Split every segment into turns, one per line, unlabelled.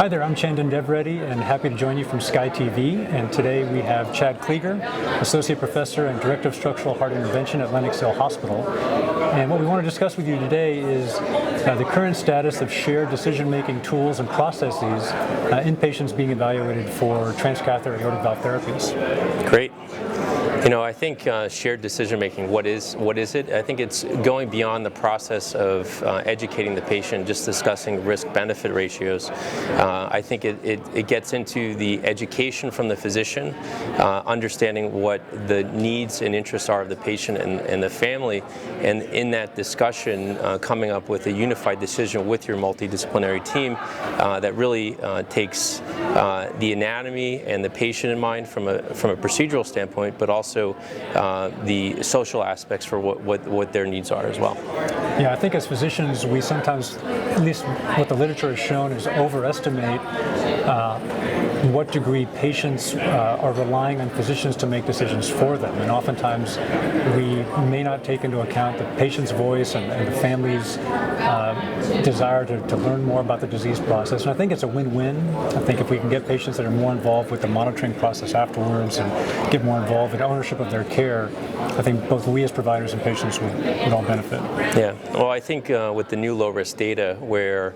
Hi there, I'm Chandan Devireddy and happy to join you from SCAI-TV. And today we have Chad Kliger, Associate Professor and Director of Structural Heart Intervention at Lenox Hill Hospital. And what we want to discuss with you today is the current status of shared decision-making tools and processes in patients being evaluated for transcatheter aortic valve therapies.
Great. You know, I think shared decision-making, what is it? I think it's going beyond the process of educating the patient, just discussing risk-benefit ratios. I think it gets into the education from the physician, understanding what the needs and interests are of the patient and the family, and in that discussion, coming up with a unified decision with your multidisciplinary team that really takes the anatomy and the patient in mind from a procedural standpoint, but also the social aspects for what their needs are as well.
Yeah, I think as physicians, we sometimes, at least what the literature has shown, is overestimate what degree patients are relying on physicians to make decisions for them. And oftentimes we may not take into account the patient's voice and the family's desire to learn more about the disease process. And I think it's a win-win. I think if we can get patients that are more involved with the monitoring process afterwards and get more involved in ownership of their care, I think both we as providers and patients would all benefit.
Yeah, well, I think with the new low-risk data, where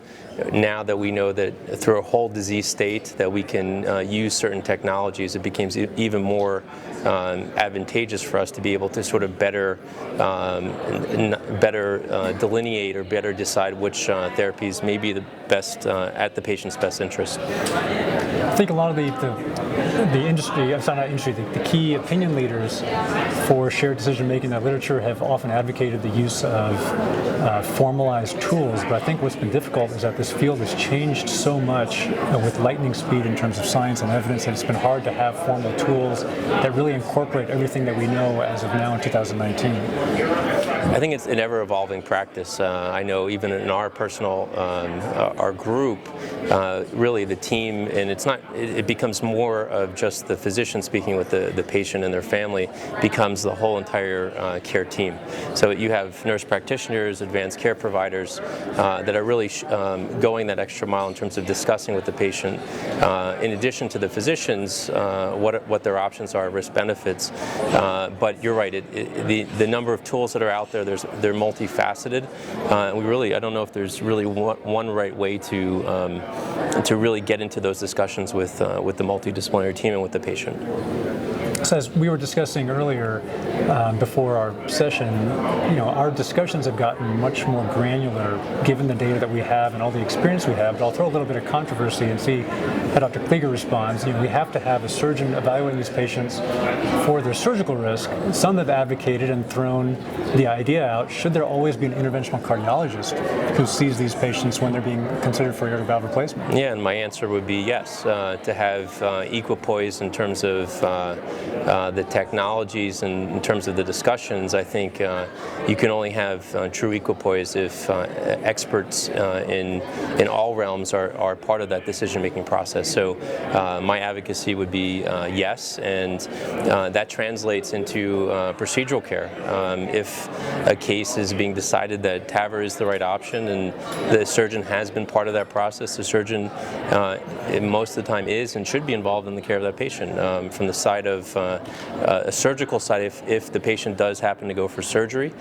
now that we know that through a whole disease state that we can use certain technologies, it becomes even more advantageous for us to be able to sort of better delineate or better decide which therapies may be the best at the patient's best interest.
I think a lot of the industry, it's not industry, the key opinion leaders for shared decision-making in the literature have often advocated the use of formalized tools, but I think what's been difficult is that this field has changed so much with lightning speed in terms of science and evidence that it's been hard to have formal tools that really incorporate everything that we know as of now in 2019.
I think it's an ever-evolving practice. I know even in our personal, our group, really the team, and it becomes more of just the physician speaking with the patient and their family, becomes the whole entire care team. So you have nurse practitioners, advanced care providers that are really going that extra mile in terms of discussing with the patient, in addition to the physicians, what their options are, risk benefits. But you're right, the number of tools that are out there, they're multifaceted. I don't know if there's really one right way to really get into those discussions with the multidisciplinary team and with the patient.
So as we were discussing earlier before our session, our discussions have gotten much more granular given the data that we have and all the experience we have, but I'll throw a little bit of controversy and see how Dr. Kliger responds. We have to have a surgeon evaluating these patients for their surgical risk. Some have advocated and thrown the idea out, should there always be an interventional cardiologist who sees these patients when they're being considered for aortic valve replacement?
Yeah, and my answer would be yes, to have equipoise in terms of the technologies and in terms of the discussions. I think you can only have true equipoise if experts in all realms are part of that decision-making process. So my advocacy would be yes, and that translates into procedural care. If a case is being decided that TAVR is the right option and the surgeon has been part of that process, the surgeon most of the time is and should be involved in the care of that patient. From the side of a surgical side, if the patient does happen to go for surgery,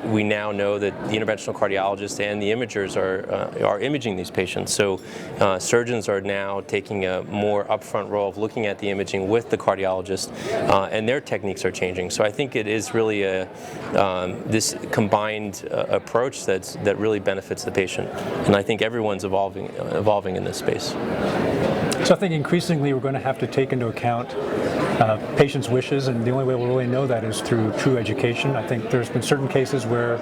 we now know that the interventional cardiologist and the imagers are imaging these patients. So surgeons are now taking a more upfront role of looking at the imaging with the cardiologist, and their techniques are changing. So I think it is really this combined approach that really benefits the patient, and I think everyone's evolving in this space.
So I think increasingly we're going to have to take into account patients' wishes, and the only way we'll really know that is through true education. I think there's been certain cases where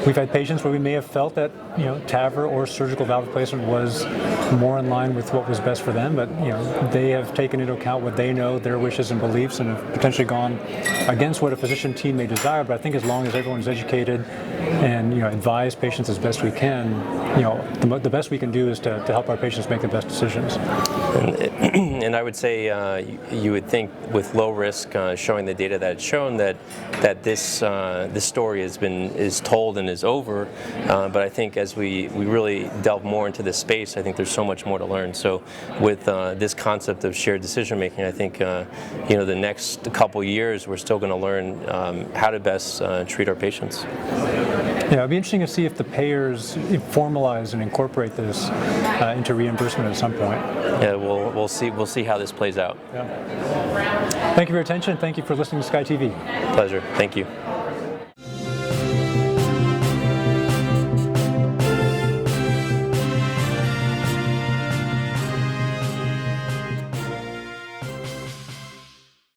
we've had patients where we may have felt that TAVR or surgical valve replacement was more in line with what was best for them, but they have taken into account what they know, their wishes and beliefs, and have potentially gone against what a physician team may desire. But I think as long as everyone's educated and advise patients as best we can, the best we can do is to help our patients make the best decisions.
And and I would say you would think with low risk, showing the data that it's shown that this story is told and is over. But I think as we really delve more into this space, I think there's so much more to learn. So with this concept of shared decision making, I think the next couple years we're still going to learn how to best treat our patients.
Yeah, it'd be interesting to see if the payers formalize and incorporate this into reimbursement at some point.
Yeah, we'll see how this plays out.
Yeah. Thank you for your attention. Thank you for listening to SCAI-TV.
Pleasure. Thank you.